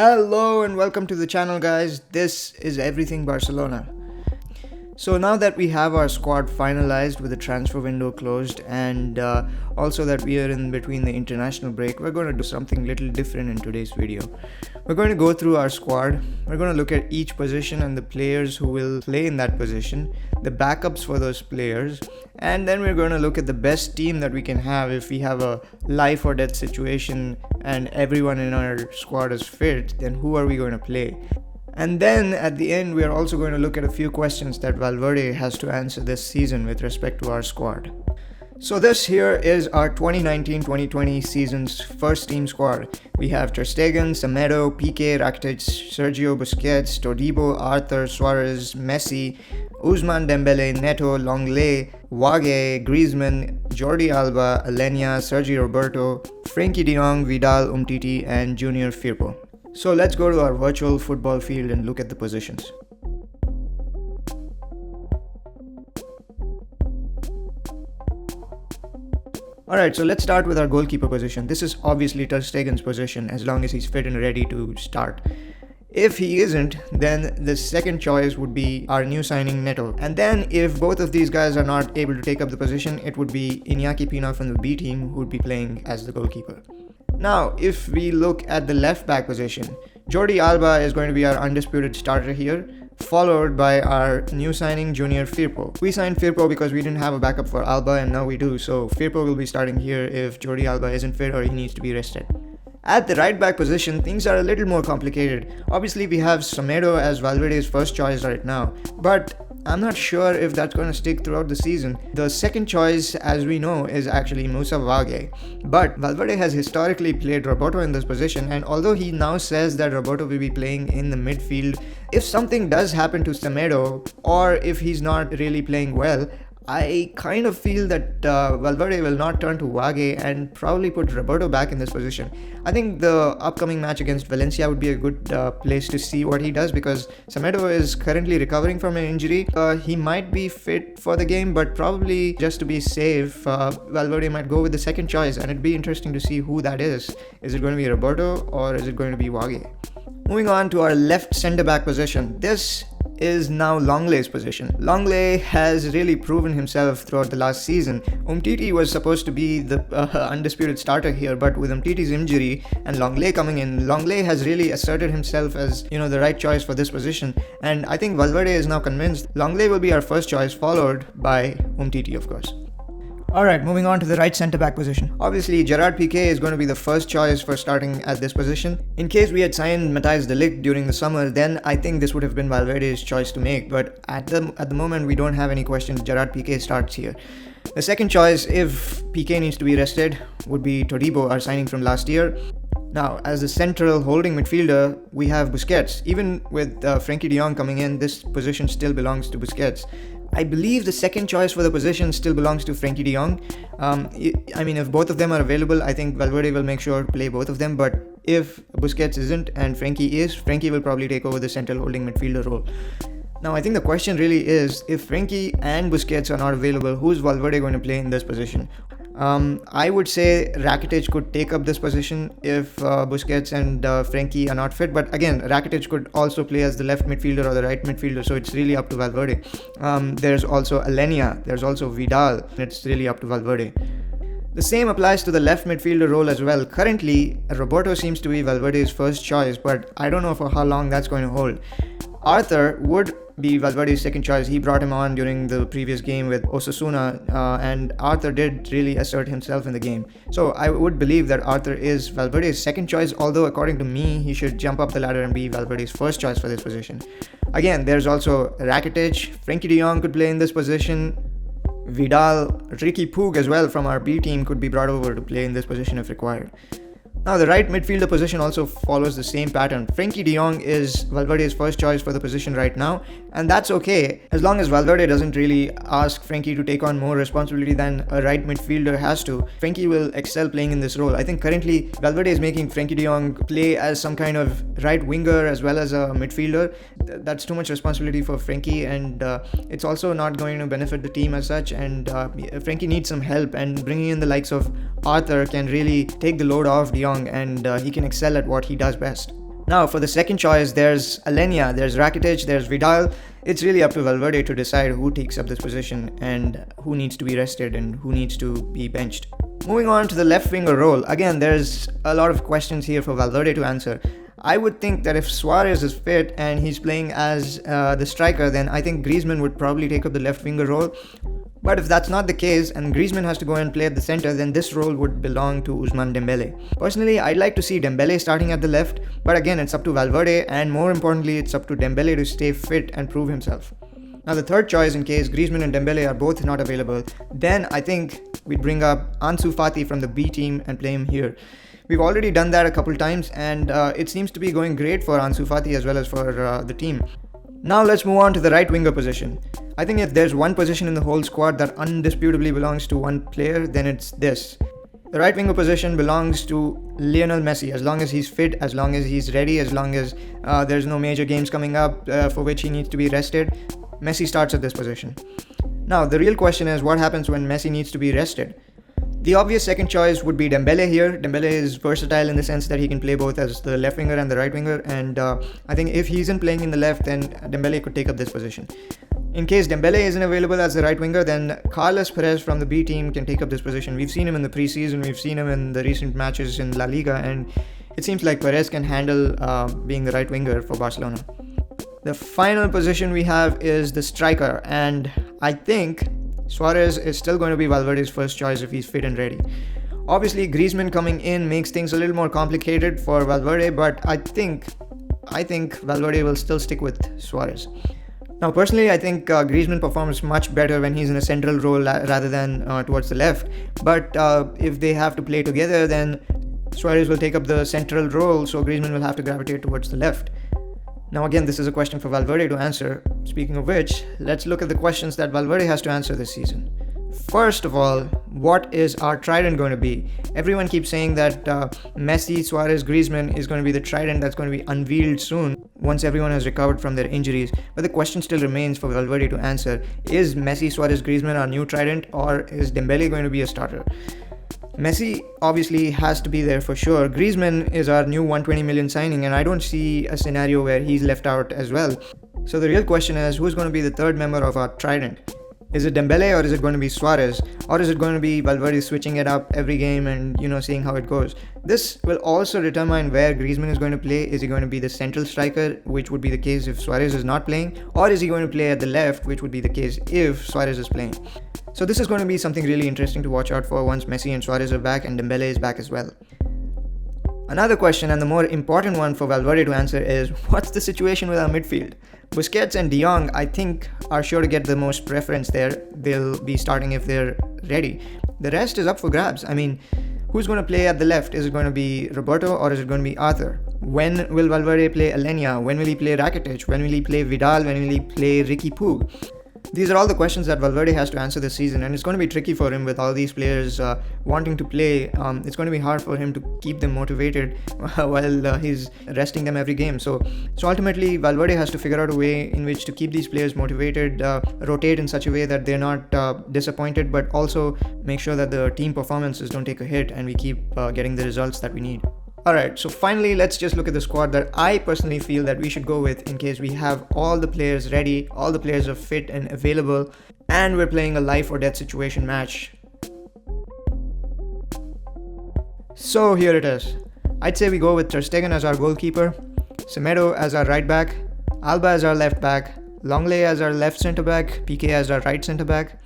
Hello and welcome to the channel, guys. This is Everything Barcelona. So now that we have our squad finalized with the transfer window closed and also that we are in between the international break, we're going to do something little different in today's video. We're going to go through our squad. We're going to look at each position and the players who will play in that position, the backups for those players, and then we're going to look at the best team that we can have if we have a life or death situation and everyone in our squad is fit. Then who are we going to play? And then at the end, we are also going to look at a few questions that Valverde has to answer this season with respect to our squad. So this here is our 2019-2020 season's first team squad. We have Ter Stegen, Semedo, Piqué, Rakitic, Sergio Busquets, Todibo, Arthur, Suarez, Messi, Ousmane Dembele, Neto, Lenglet, Wague, Griezmann, Jordi Alba, Alenia, Sergio Roberto, Frenkie de Jong, Vidal, Umtiti, and Junior Firpo. So let's go to our virtual football field and look at the positions. Alright, so let's start with our goalkeeper position. This is obviously Ter Stegen's position as long as he's fit and ready to start. If he isn't, then the second choice would be our new signing Neto. And then if both of these guys are not able to take up the position, it would be Iñaki Pina from the B team who would be playing as the goalkeeper. Now, if we look at the left back position, Jordi Alba is going to be our undisputed starter here, followed by our new signing Junior Firpo. We signed Firpo because we didn't have a backup for Alba and now we do, so Firpo will be starting here if Jordi Alba isn't fit or he needs to be rested. At the right back position, things are a little more complicated. Obviously, we have Semedo as Valverde's first choice right now, but I'm not sure if that's going to stick throughout the season. The second choice, as we know, is actually Moussa Wague. But Valverde has historically played Roberto in this position, and although he now says that Roberto will be playing in the midfield, if something does happen to Semedo, or if he's not really playing well, I kind of feel that Valverde will not turn to Wague and probably put Roberto back in this position. I think the upcoming match against Valencia would be a good place to see what he does because Semedo is currently recovering from an injury. He might be fit for the game, but probably just to be safe, Valverde might go with the second choice, and it'd be interesting to see who that is. Is it going to be Roberto or is it going to be Wague? Moving on to our left centre-back position. This is now Lenglet's position. Lenglet has really proven himself throughout the last season. Umtiti was supposed to be the undisputed starter here, but with Umtiti's injury and Lenglet coming in, Lenglet has really asserted himself as, the right choice for this position. And I think Valverde is now convinced Lenglet will be our first choice, followed by Umtiti, of course. Alright, moving on to the right centre-back position. Obviously, Gerard Piqué is going to be the first choice for starting at this position. In case we had signed Matthijs de Ligt during the summer, then I think this would have been Valverde's choice to make. But at the moment, we don't have any questions. Gerard Piqué starts here. The second choice, if Piqué needs to be rested, would be Todibo, our signing from last year. Now, as the central holding midfielder, we have Busquets. Even with Frenkie de Jong coming in, this position still belongs to Busquets. I believe the second choice for the position still belongs to Frenkie de Jong. If both of them are available, I think Valverde will make sure to play both of them. But if Busquets isn't and Frenkie is, Frenkie will probably take over the central holding midfielder role. Now, I think the question really is, if Frenkie and Busquets are not available, who's Valverde going to play in this position? I would say Rakitic could take up this position if Busquets and Frenkie are not fit. But again, Rakitic could also play as the left midfielder or the right midfielder, so it's really up to Valverde. There's also Alenia, there's also Vidal. It's really up to Valverde. The same applies to the left midfielder role as well. Currently, Roberto seems to be Valverde's first choice, but I don't know for how long that's going to hold. Arthur would be Valverde's second choice. He brought him on during the previous game with Osasuna, and Arthur did really assert himself in the game. So I would believe that Arthur is Valverde's second choice, although according to me, he should jump up the ladder and be Valverde's first choice for this position. Again, there's also Rakitic. Frenkie de Jong could play in this position. Vidal, Ricky Puig as well from our B team could be brought over to play in this position if required. Now, the right midfielder position also follows the same pattern. Frenkie de Jong is Valverde's first choice for the position right now, and that's okay as long as Valverde doesn't really ask Frenkie to take on more responsibility than a right midfielder has to. Frenkie will excel playing in this role. I think currently Valverde is making Frenkie de Jong play as some kind of right winger as well as a midfielder. That's too much responsibility for Frenkie, and it's also not going to benefit the team as such, and Frenkie needs some help, and bringing in the likes of Arthur can really take the load off de Jong, and he can excel at what he does best. Now, for the second choice, there's Alenia, there's Rakitic, there's Vidal. It's really up to Valverde to decide who takes up this position and who needs to be rested and who needs to be benched. Moving on to the left winger role, again, there's a lot of questions here for Valverde to answer. I would think that if Suarez is fit and he's playing as the striker, then I think Griezmann would probably take up the left winger role. But if that's not the case and Griezmann has to go and play at the center, then this role would belong to Ousmane Dembele. Personally, I'd like to see Dembele starting at the left, but again, it's up to Valverde, and more importantly, it's up to Dembele to stay fit and prove himself. Now, the third choice, in case Griezmann and Dembele are both not available, then I think we'd bring up Ansu Fati from the B team and play him here. We've already done that a couple times, and it seems to be going great for Ansu Fati as well as for the team. Now let's move on to the right winger position. I think if there's one position in the whole squad that undisputably belongs to one player, then it's this. The right winger position belongs to Lionel Messi, as long as he's fit, as long as he's ready, as long as there's no major games coming up for which he needs to be rested. Messi starts at this position. Now, the real question is what happens when Messi needs to be rested? The obvious second choice would be Dembele here. Dembele is versatile in the sense that he can play both as the left winger and the right winger, and I think if he isn't playing in the left, then Dembele could take up this position. In case Dembele isn't available as the right winger, then Carlos Perez from the B team can take up this position. We've seen him in the preseason, we've seen him in the recent matches in La Liga, and it seems like Perez can handle being the right winger for Barcelona. The final position we have is the striker, and I think Suarez is still going to be Valverde's first choice if he's fit and ready. Obviously, Griezmann coming in makes things a little more complicated for Valverde, but I think Valverde will still stick with Suarez. Now, personally, I think Griezmann performs much better when he's in a central role rather than towards the left. But if they have to play together, then Suarez will take up the central role, so Griezmann will have to gravitate towards the left. Now again, this is a question for Valverde to answer. Speaking of which, let's look at the questions that Valverde has to answer this season. First of all, what is our trident going to be? Everyone keeps saying that Messi, Suarez, Griezmann is going to be the trident that's going to be unveiled soon once everyone has recovered from their injuries. But the question still remains for Valverde to answer. Is Messi, Suarez, Griezmann our new trident, or is Dembele going to be a starter? Messi obviously has to be there for sure. Griezmann is our new 120 million signing, and I don't see a scenario where he's left out as well. So the real question is, who's going to be the third member of our trident? Is it Dembele, or is it going to be Suarez? Or is it going to be Valverde switching it up every game and, seeing how it goes? This will also determine where Griezmann is going to play. Is he going to be the central striker, which would be the case if Suarez is not playing? Or is he going to play at the left, which would be the case if Suarez is playing? So this is going to be something really interesting to watch out for once Messi and Suarez are back and Dembele is back as well. Another question, and the more important one for Valverde to answer, is what's the situation with our midfield? Busquets and De Jong, I think, are sure to get the most preference there. They'll be starting if they're ready. The rest is up for grabs. I mean, who's going to play at the left? Is it going to be Roberto or is it going to be Arthur? When will Valverde play Alenia? When will he play Rakitic? When will he play Vidal? When will he play Ricky Puig? These are all the questions that Valverde has to answer this season, and it's going to be tricky for him with all these players wanting to play. It's going to be hard for him to keep them motivated while he's resting them every game. So ultimately, Valverde has to figure out a way in which to keep these players motivated, rotate in such a way that they're not disappointed, but also make sure that the team performances don't take a hit and we keep getting the results that we need. Alright, so finally, let's just look at the squad that I personally feel that we should go with in case we have all the players ready, all the players are fit and available, and we're playing a life or death situation match. So here it is. I'd say we go with Ter Stegen as our goalkeeper, Semedo as our right back, Alba as our left back, Longley as our left centre back, Piqué as our right centre back,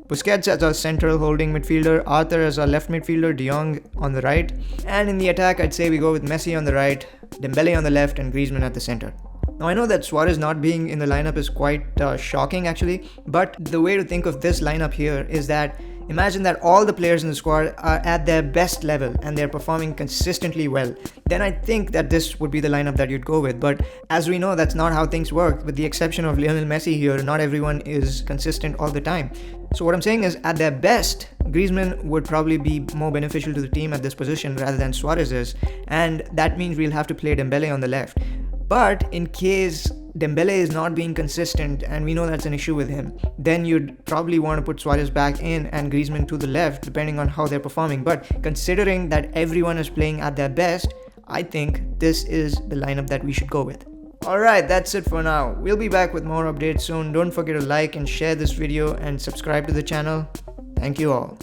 Busquets as our central holding midfielder, Arthur as our left midfielder, De Jong on the right. And in the attack, I'd say we go with Messi on the right, Dembele on the left, and Griezmann at the center. Now, I know that Suarez not being in the lineup is quite shocking actually, but the way to think of this lineup here is that imagine that all the players in the squad are at their best level and they're performing consistently well. Then I think that this would be the lineup that you'd go with. But as we know, that's not how things work. With the exception of Lionel Messi here, not everyone is consistent all the time. So what I'm saying is, at their best, Griezmann would probably be more beneficial to the team at this position rather than Suarez is. And that means we'll have to play Dembele on the left. But in case Dembele is not being consistent, and we know that's an issue with him, then you'd probably want to put Suarez back in and Griezmann to the left, depending on how they're performing. But considering that everyone is playing at their best, I think this is the lineup that we should go with. Alright, that's it for now. We'll be back with more updates soon. Don't forget to like and share this video and subscribe to the channel. Thank you all.